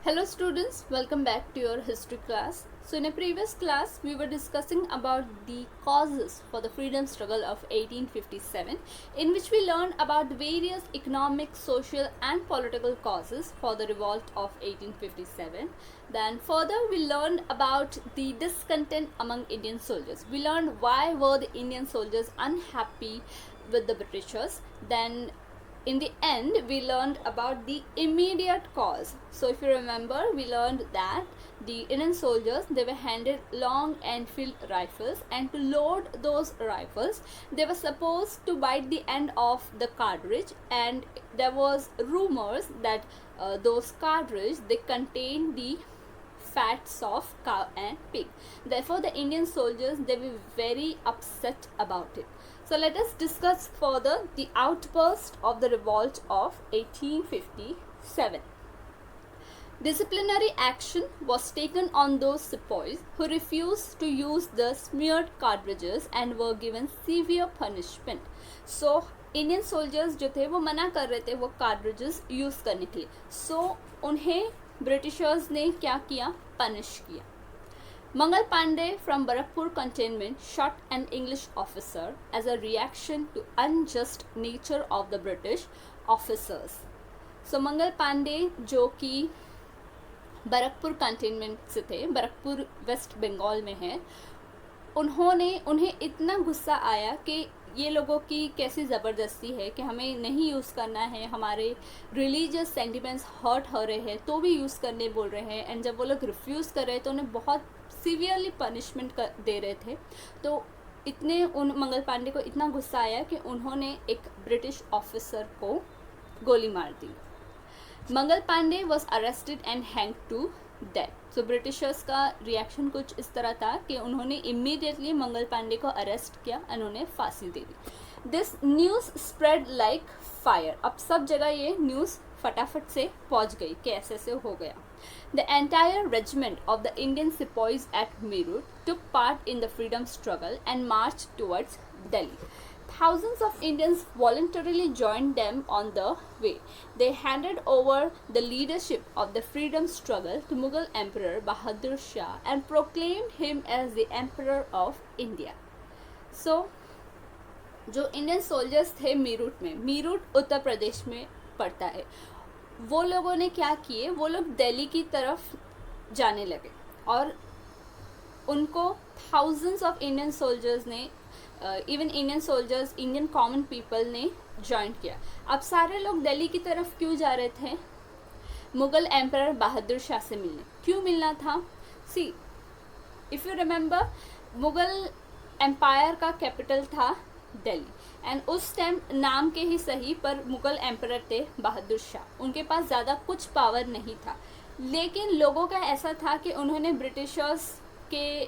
Hello students, welcome back to your history class. So in a previous class, we were discussing about the causes for the freedom struggle of 1857, in which we learned about the various economic, social and political causes for the revolt of 1857. Then further we learned about the discontent among Indian soldiers. We learned why were the Indian soldiers unhappy with the Britishers. Then in the end we learned about the immediate cause. So if you remember, we learned that the Indian soldiers, they were handed long Enfield rifles, and to load those rifles they were supposed to bite the end of the cartridge, and there was rumors that those cartridge, they contained the fats of cow and pig. Therefore the Indian soldiers, they were very upset about it. So let us discuss further the outburst of the revolt of 1857. Disciplinary action was taken on those sepoys who refused to use the smeared cartridges and were given severe punishment. So Indian soldiers जो थे वो मना कर रहे थे वो cartridges use करने के लिए. सो उन्हें ब्रिटिशर्स ने क्या किया, पनिश किया. Mangal Pandey from Barakpur cantonment shot an English officer as a reaction to unjust nature of the British officers. So Mangal Pandey जो कि बरकपुर कंटेनमेंट से थे, बरकपुर वेस्ट बंगाल में है, उन्हें इतना गुस्सा आया कि ये लोगों की कैसी ज़बरदस्ती है कि हमें नहीं यूज़ करना है, हमारे रिलीजियस सेंटिमेंट्स हर्ट हो रहे हैं तो भी यूज़ करने बोल रहे हैं. एंड जब वो लोग रिफ्यूज़ कर रहे तो उन्हें बहुत सीवियरली पनिशमेंट दे रहे थे. तो इतने उन मंगल पांडे को इतना गुस्सा आया कि उन्होंने एक ब्रिटिश ऑफिसर को गोली मार दी. Mangal Pandey was arrested and hang to death. So Britishers का रिएक्शन कुछ इस तरह था कि उन्होंने इमीडिएटली मंगल पांडे को अरेस्ट किया, उन्होंने फांसी दे दी. This news spread like fire. अब सब जगह ये न्यूज़ फटाफट से पहुंच गई कि ऐसे से हो गया. The entire regiment of the Indian sepoys at Meerut took part in the freedom struggle and marched towards Delhi. Thousands of Indians voluntarily joined them on the way. They handed over the leadership of the freedom struggle to Mughal Emperor Bahadur Shah and proclaimed him as the Emperor of India. So, जो Indian soldiers थे मीरूट में, मीरूट उत्तर प्रदेश में पड़ता है, वो लोगों ने क्या किए, वो लोग दिल्ली की तरफ जाने लगे और उनको थाउजेंड्स ऑफ इंडियन सोल्जर्स ने, even Indian soldiers, Indian common people ने ज्वाइन किया. अब सारे लोग दिल्ली की तरफ क्यों जा रहे थे? मुगल एम्परर बहादुर शाह से मिलने. क्यों मिलना था? See, if you remember, Mughal empire का कैपिटल था दिल्ली, एंड उस टाइम नाम के ही सही पर मुगल एम्परर थे बहादुर शाह. उनके पास ज़्यादा कुछ पावर नहीं था, लेकिन लोगों का ऐसा था कि उन्होंने ब्रिटिशर्स के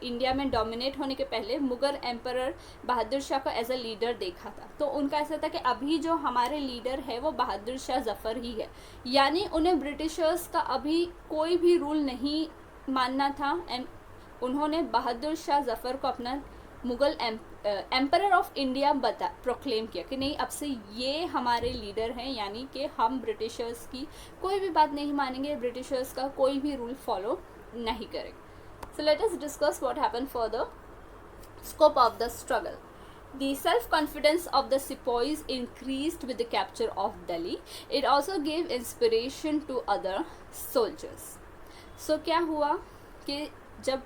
इंडिया में डोमिनेट होने के पहले मुगल एम्परर बहादुर शाह को एज अ लीडर देखा था. तो उनका ऐसा था कि अभी जो हमारे लीडर है वो बहादुर शाह जफ़र ही है, यानी उन्हें ब्रिटिशर्स का अभी कोई भी रूल नहीं मानना था. एंड उन्होंने बहादुर शाह जफ़र को अपना Mughal emperor of India proclaim किया कि नहीं, अब से ये हमारे लीडर हैं, यानी कि हम ब्रिटिशर्स की कोई भी बात नहीं मानेंगे, ब्रिटिशर्स का कोई भी रूल फॉलो नहीं करेंगे. So let us discuss what happened for the scope of the struggle. The self-confidence of the sepoys increased with the capture of Delhi. It also gave inspiration to other soldiers. So क्या हुआ कि जब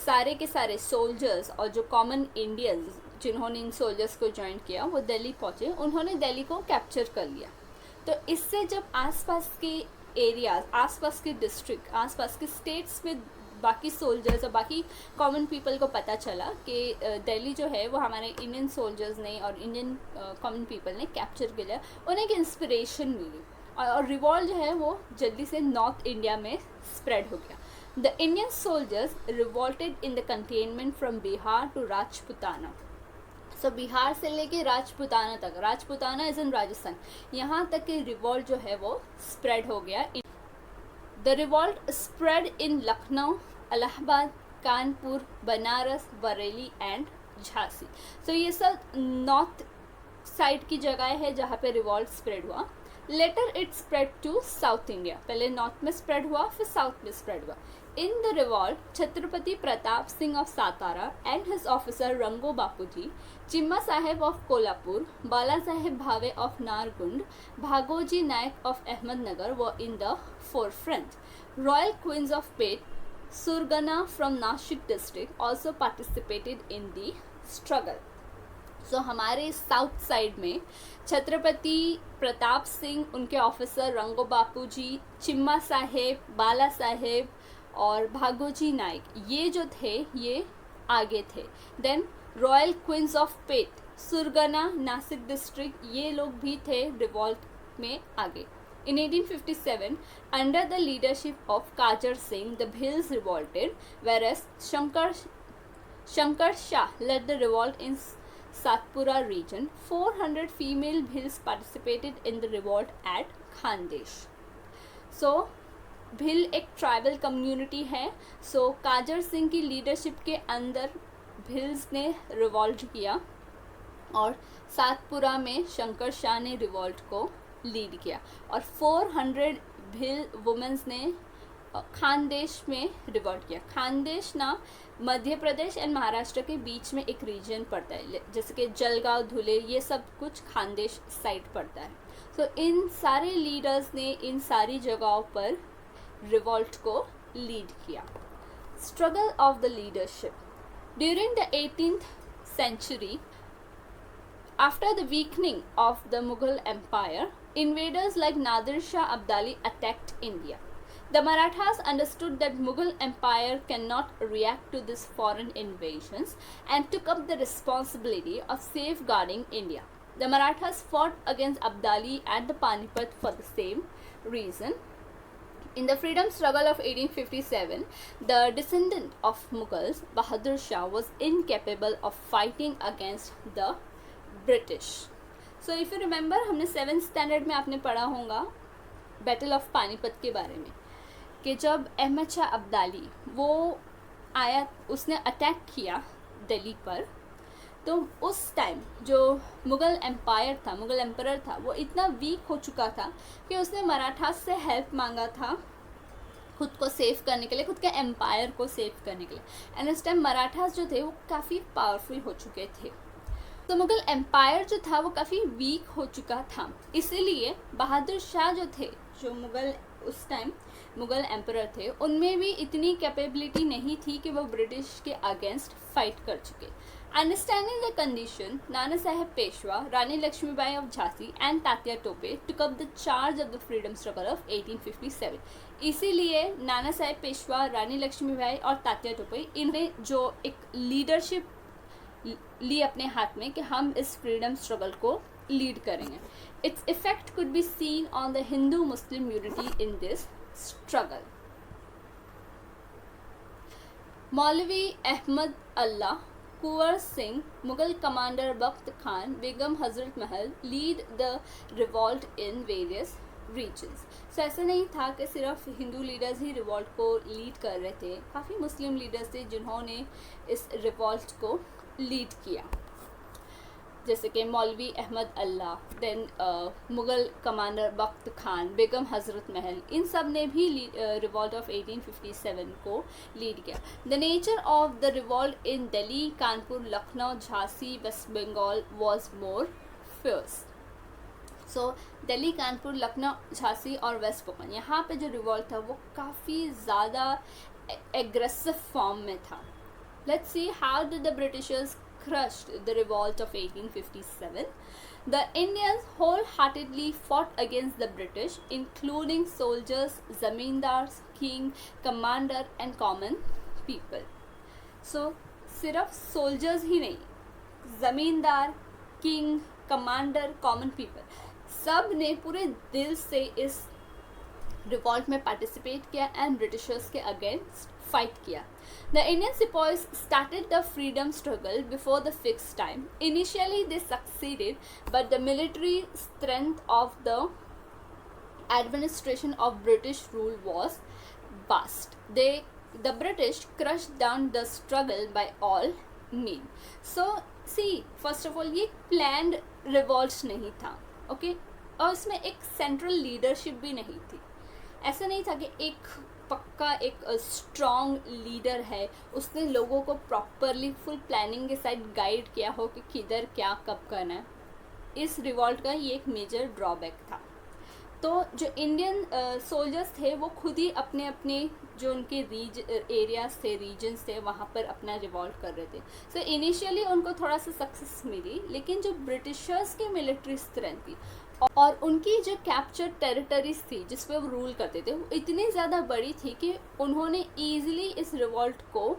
सारे के सारे soldiers और जो common Indians जिन्होंने इन सोल्जर्स को ज्वाइन किया वो दिल्ली पहुँचे, उन्होंने दिल्ली को कैप्चर कर लिया. तो इससे जब आसपास के एरियाज, आसपास के डिस्ट्रिक्ट, आसपास के स्टेट्स में बाकी सोल्जर्स और बाकी कॉमन पीपल को पता चला कि दिल्ली जो है वो हमारे इंडियन सोल्जर्स ने और इंडियन कॉमन पीपल ने कैप्चर कर लिया, उन्हें एक इंस्पिरेशन मिली और रिवॉल्ट जो है वो जल्दी से नॉर्थ इंडिया में स्प्रेड हो गया. The Indian soldiers revolted in the cantonment from Bihar to Rajputana. So Bihar से लेके राजपुताना तक, राजपुताना इज इन राजस्थान, यहाँ तक के रिवॉल्ट जो है वो स्प्रेड हो गया. The revolt spread in Lucknow, Allahabad, Kanpur, Banaras, Bareilly and Jhansi. So ये सब नॉर्थ साइड की जगह है जहाँ पे रिवॉल्ट स्प्रेड हुआ. Later it spread to south India, पहले नॉर्थ में स्प्रेड हुआ फिर साउथ में स्प्रेड हुआ. In the revolt, Chhatrapati Pratap Singh of Satara and his officer Rango Bapuji, Chimma Sahib of Kolhapur, Bala Sahib Bhave of Nargund, Bhagoji Naik of Ahmednagar were in the forefront. Royal Queens of Pate, Surgana from Nashik district also participated in the struggle. So हमारे south side में छत्रपति प्रताप सिंह, उनके officer रंगो बापू जी, चिम्मा साहेब, बाला साहेब और भागोजी नाइक, ये जो थे ये आगे थे. Then royal queens of Peth, Surgana Nashik district, ये लोग भी थे रिवॉल्ट में आगे. In 1857, under the leadership of Kajar Singh, the Bhils revolted, whereas Shankar Shah led the revolt in Satpura region. 400 female Bhils participated in the revolt at Khandesh. So भिल एक tribal community है. सो काजर सिंह की leadership के अंदर भिल्स ने revolt किया और सातपुरा में शंकर शाह ने रिवॉल्ट को लीड किया और 400 भिल वुमेन्स ने खानदेश में रिवॉल्ट किया. खानदेश ना मध्य प्रदेश एंड महाराष्ट्र के बीच में एक रीजन पड़ता है, जैसे कि जलगांव, धुले, ये सब कुछ खानदेश साइड पड़ता है. तो इन सारे लीडर्स ने इन सारी जगहों पर रिवॉल्ट को लीड किया. Struggle of the leadership during the 18th century, after the weakening of the Mughal Empire, invaders like Nadir Shah Abdali attacked India. The Marathas understood that Mughal Empire cannot react to these foreign invasions and took up the responsibility of safeguarding India. The Marathas fought against Abdali at the Panipat for the same reason. In the freedom struggle of 1857, the descendant of Mughals, Bahadur Shah, was incapable of fighting against the British. So if you remember, हमने 7th standard में आपने पढ़ा होगा battle of Panipat के बारे में कि जब अहमद शाह अब्दाली वो आया, उसने अटैक किया दिल्ली पर, तो उस टाइम जो मुग़ल एम्पायर था, मुग़ल एम्परर था, वो इतना वीक हो चुका था कि उसने मराठास से हेल्प मांगा था खुद को सेव करने के लिए, खुद के एम्पायर को सेव करने के लिए. एंड उस टाइम मराठास जो थे वो काफ़ी पावरफुल हो चुके थे. तो मुग़ल एम्पायर जो था वो काफ़ी वीक हो चुका था. इसीलिए बहादुर शाह जो थे, जो मुग़ल उस टाइम मुग़ल एम्परर थे, उनमें भी इतनी कैपेबिलिटी नहीं थी कि वो ब्रिटिश के अगेंस्ट फाइट कर चुके. Understanding the condition, Nana Sahib Peshwa, Rani Lakshmibai of Jhansi and Tatya Tope took up the charge of the freedom struggle of 1857. इसीलिए नाना साहेब पेशवा, रानी लक्ष्मीबाई और तात्या टोपे, इन्हें जो एक लीडरशिप ली अपने हाथ में कि हम इस फ्रीडम स्ट्रगल को लीड करेंगे. Its effect could be seen on the Hindu Muslim unity in this struggle. Maulvi Ahmad Allah, Kunwar Singh, Mughal commander Bakht Khan, Begum Hazrat Mahal lead the revolt in various regions. So ऐसा नहीं था कि सिर्फ हिंदू लीडर्स ही रिवॉल्ट को लीड कर रहे थे, काफ़ी मुस्लिम लीडर्स थे जिन्होंने इस रिवॉल्ट को लीड किया, जैसे कि मौलवी अहमद अल्लाह, देन मुग़ल कमांडर बख्त खान, बेगम हजरत महल, इन सब ने भी रिवॉल्ट ऑफ 1857 को लीड किया. The nature of the revolt in Delhi, Kanpur, Lucknow, Jhansi, West Bengal was more fierce. So Delhi, Kanpur, Lucknow, Jhansi और वेस्ट बंगाल, यहाँ पे जो रिवॉल्ट था वो काफ़ी ज़्यादा एग्रेसिव फॉर्म में था. Let's see how did the Britishers crushed the revolt of 1857. The Indians wholeheartedly fought against the British, including soldiers, zamindars, king, commander and common people. So सिर्फ soldiers ही नहीं, जमींदार, king, commander, common people, सब ने पूरे दिल से इस revolt में पार्टिसिपेट किया एंड ब्रिटिशर्स के अगेंस्ट फाइट किया. The Indian sepoys started the freedom struggle before the fixed time. Initially they succeeded, but the military strength of the administration of British rule was vast. The British crushed down the struggle by all means. So see, first of all, ये planned revolt नहीं था, okay? और उसमें एक central leadership भी नहीं थी। ऐसा नहीं था कि एक पक्का एक स्ट्रॉन्ग लीडर है, उसने लोगों को प्रॉपरली फुल प्लानिंग के साथ गाइड किया हो कि किधर क्या कब करना है। इस रिवॉल्ट का ये एक मेजर ड्रॉबैक था। तो जो इंडियन सोल्जर्स थे वो खुद ही अपने अपने जो उनके एरियाज थे, रीजन्स थे, वहाँ पर अपना रिवॉल्ट कर रहे थे। सो इनिशियली उनको थोड़ा सा सक्सेस मिली, लेकिन जो ब्रिटिशर्स की मिलिट्री स्ट्रेंथ थी और उनकी जो कैप्चर टेरिटरीज थी जिस पे वो रूल करते थे, वो इतनी ज़्यादा बड़ी थी कि उन्होंने ईजिली इस रिवॉल्ट को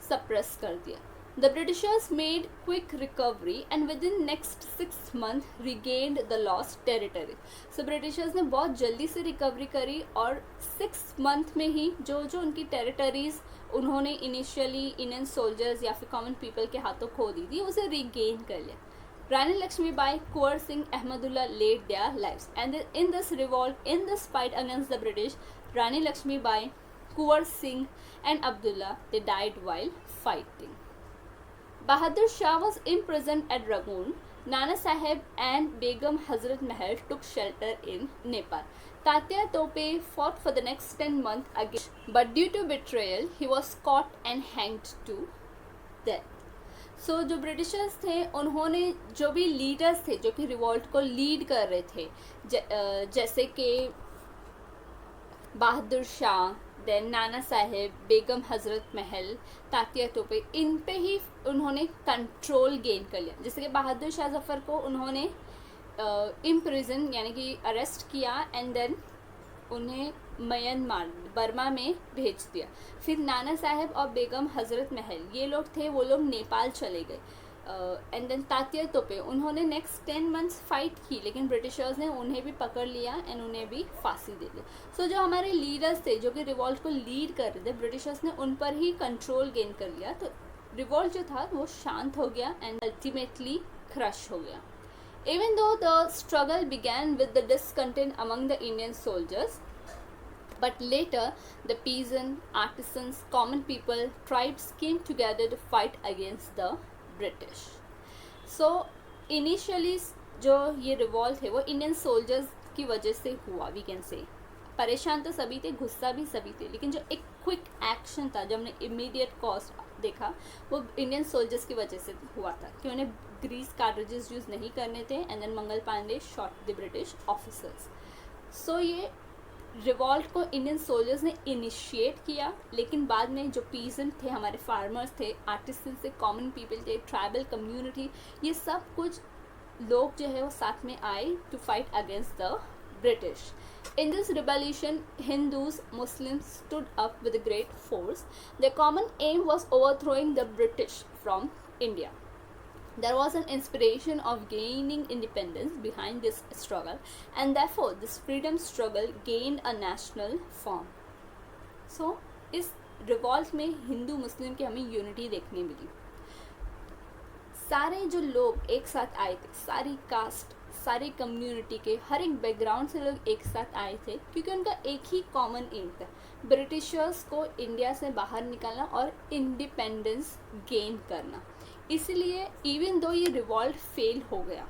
सप्रेस कर दिया। The Britishers made quick recovery and within next 6 months regained the lost territory. So Britishers ने बहुत जल्दी से रिकवरी करी और 6 मंथ में ही जो जो उनकी टेरिटरीज उन्होंने इनिशियली इंडियन सोल्जर्स या फिर कॉमन पीपल के हाथों खो दी थी, उसे रिगेन कर लिया। Rani Lakshmibai, Kuwar Singh, Ahmadullah laid their lives, and in this revolt, in this fight against the British, Rani Lakshmibai, Kuwar Singh, and Abdullah, they died while fighting. Bahadur Shah was imprisoned at Rangoon. Nana Sahib and Begum Hazrat Mahal took shelter in Nepal. Tatya Tope fought for the next 10 months again, but due to betrayal, he was caught and hanged to death. सो जो Britishers थे उन्होंने जो भी leaders थे जो कि revolt को lead कर रहे थे, जैसे कि बहादुर शाह, देन नाना साहेब, बेगम हजरत महल, तात्या टोपे, इन पे ही उन्होंने कंट्रोल गेन कर लिया। जैसे कि बहादुर शाह जफ़र को उन्होंने इम्प्रिजन यानी कि अरेस्ट किया एंड देन उन्हें म्यांमार बर्मा में भेज दिया। फिर नाना साहेब और बेगम हजरत महल ये लोग थे, वो लोग नेपाल चले गए। एंड देन तात्या तोपे उन्होंने नेक्स्ट 10 मंथ्स फाइट की, लेकिन ब्रिटिशर्स ने उन्हें भी पकड़ लिया एंड उन्हें भी फांसी दे दी। सो जो हमारे लीडर्स थे जो कि रिवॉल्ट को लीड कर रहे थे, ब्रिटिशर्स ने उन पर ही कंट्रोल गेन कर लिया। तो रिवॉल्ट जो था वो शांत हो गया एंड अल्टीमेटली क्रश हो गया। Even though the struggle began with the discontent among the Indian soldiers, but later the peasant, artisans, common people, tribes came together to fight against the British. So initially जो ये revolt है वो Indian soldiers की वजह से हुआ, we can say। परेशान तो सभी थे, गुस्सा भी सभी थे, लेकिन जो एक क्विक एक्शन था, जो हमने इमीडिएट कॉस्ट देखा, वो इंडियन सोल्जर्स की वजह से हुआ था कि उन्हें ग्रीस कार्ट्रिजेस यूज़ नहीं करने थे and then Mangal Pandey shot the British officers. So ये रिवॉल्ट को इंडियन सोल्जर्स ने इनिशिएट किया, लेकिन बाद में जो पीजेंट थे, हमारे फार्मर्स थे, आर्टिसन थे, कॉमन पीपल थे, ट्राइबल कम्युनिटी, ये सब कुछ लोग जो है वो साथ में आए to fight against the British. In this revolution, Hindus, Muslims stood up with a great force. Their common aim was overthrowing the British from India. There was an inspiration of gaining independence behind this struggle, and therefore this freedom struggle gained a national form. So, इस revolt में हिंदू मुस्लिम की हमें unity देखने मिली। सारे जो लोग एक साथ आए थे, सारी कास्ट, सारी कम्युनिटी के हर एक बैकग्राउंड से लोग एक साथ आए थे, क्योंकि उनका एक ही कॉमन एम था, ब्रिटिशर्स को इंडिया से बाहर निकालना और इंडिपेंडेंस गेन करना। इसलिए इवन दो ये रिवॉल्ट फेल हो गया,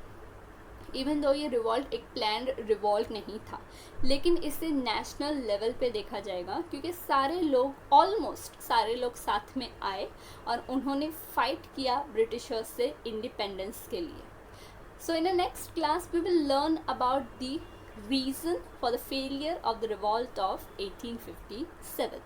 इवन दो ये रिवॉल्ट एक प्लान्ड रिवॉल्ट नहीं था, लेकिन इसे नेशनल लेवल पे देखा जाएगा, क्योंकि सारे लोग, ऑलमोस्ट सारे लोग साथ में आए और उन्होंने फाइट किया ब्रिटिशर्स से इंडिपेंडेंस के लिए। So in the next class we will learn about the reason for the failure of the revolt of 1857.